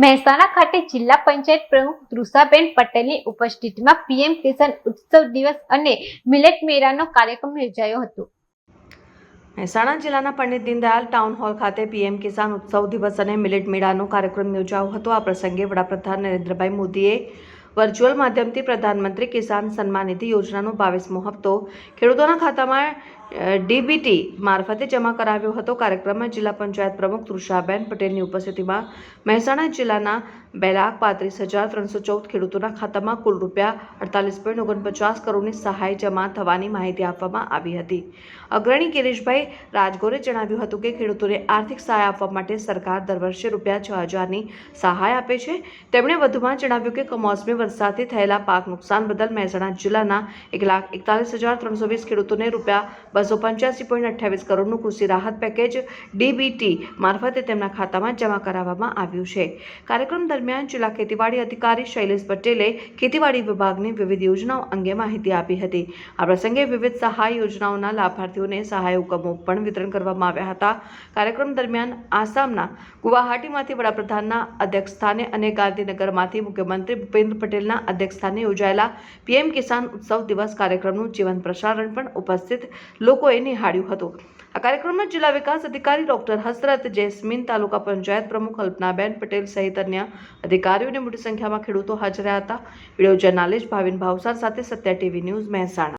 મહેસાણા ખાતે જિલ્લા પંચાયત પ્રમુખ તૃષાબેન પટેલની ઉપસ્થિતિમાં પીએમ કિસાન ઉત્સવ દિવસ અને મિલેટ મેળાનો કાર્યક્રમ યોજાયો હતો। મહેસાણા જિલ્લાના પંડિત દીનદયાળ ટાઉન હોલ ખાતે પીએમ કિસાન ઉત્સવ દિવસ અને મિલેટ મેળાનો કાર્યક્રમ યોજાયો હતો। આ પ્રસંગે વડાપ્રધાન નરેન્દ્રભાઈ મોદીએ વર્ચ્યુઅલ માધ્યમથી પ્રધાનમંત્રી કિસાન સન્માન નિધિ યોજનાનો 22મો હપ્તો ખેડૂતોના ખાતામાં ડીબીટી મારફતે જમા કરાવ્યો હતો। કાર્યક્રમમાં જિલ્લા પંચાયત પ્રમુખ તૃષાબેન પટેલની ઉપસ્થિતિમાં મહેસાણા જિલ્લાના 2,35,314 ખેડૂતોના ખાતામાં કુલ ₹48.49 કરોડની સહાય જમા થવાની માહિતી આપવામાં આવી હતી। અગ્રણી ગિરીશભાઈ રાજગોરે જણાવ્યું હતું કે ખેડૂતોને આર્થિક સહાય આપવા માટે સરકાર દર વર્ષે ₹6,000ની સહાય આપે છે। તેમણે વધુમાં જણાવ્યું કે કમોસમી વરસાદથી થયેલા પાક નુકસાન બદલ મહેસાણા જિલ્લાના 1,41,320 ખેડૂતોને ₹285.28 કરોડનું કૃષિ રાહત પેકેજ ડીબીટી મારફતે તેમના ખાતામાં જમા કરાવવામાં આવ્યું છે। કાર્યક્રમ દરમિયાન જિલ્લા ખેતીવાડી અધિકારી શૈલેષ પટેલે ખેતીવાડી વિભાગની વિવિધ યોજનાઓ અંગે માહિતી આપી હતી। આ પ્રસંગે વિવિધ સહાય યોજનાઓના લાભાર્થીઓને સહાય હુકમો પણ વિતરણ કરવામાં આવ્યા હતા। કાર્યક્રમ દરમિયાન આસામના ગુવાહાટીમાંથી વડાપ્રધાનના અધ્યક્ષસ્થાને અને ગાંધીનગરમાંથી મુખ્યમંત્રી ભૂપેન્દ્ર પટેલના અધ્યક્ષસ્થાને યોજાયેલા પીએમ કિસાન ઉત્સવ દિવસ કાર્યક્રમનું જીવંત પ્રસારણ પણ ઉપસ્થિત લોકોએ નિહાળ્યું હતું। આ કાર્યક્રમમાં જિલ્લા વિકાસ અધિકારી ડોક્ટર હસરત જૈસ્મીન, તાલુકા પંચાયત પ્રમુખ કલ્પનાબેન પટેલ સહિત અન્ય અધિકારીઓને મોટી સંખ્યામાં ખેડૂતો હાજર રહ્યા હતા। વિડીયો જર્નાલિસ્ટ ભાવિન ભાવસાર સાથે સત્યા ટીવી ન્યૂઝ મહેસાણા।